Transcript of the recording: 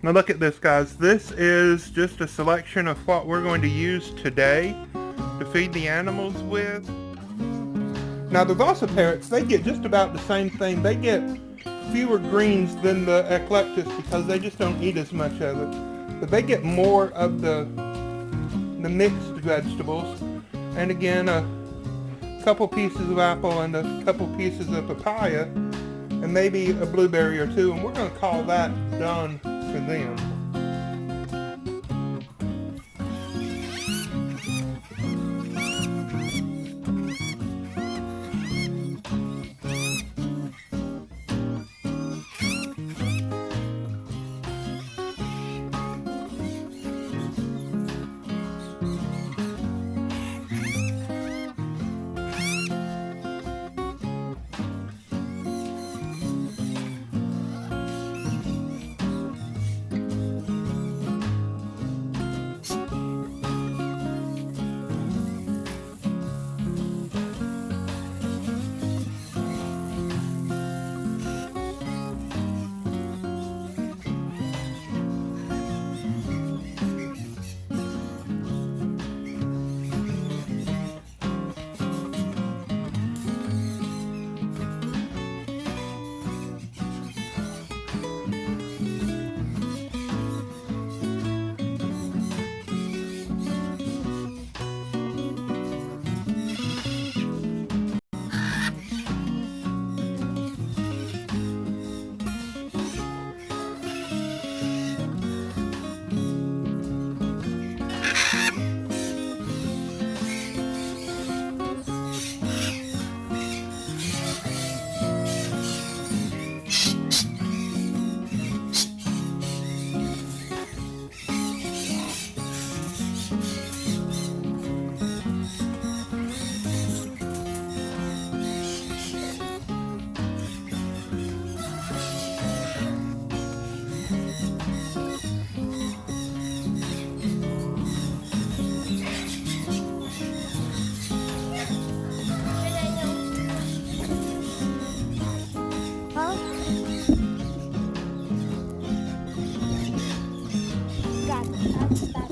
Now look at this, guys. This is just a selection of what we're going to use today to feed the animals with. Now the VASA parrots, they get just about the same thing. They get fewer greens than the eclectus because they just don't eat as much of it. But they get more of the mixed vegetables. And again, a couple pieces of apple and a couple pieces of papaya and maybe a blueberry or two. And we're going to call that done for them. Got it.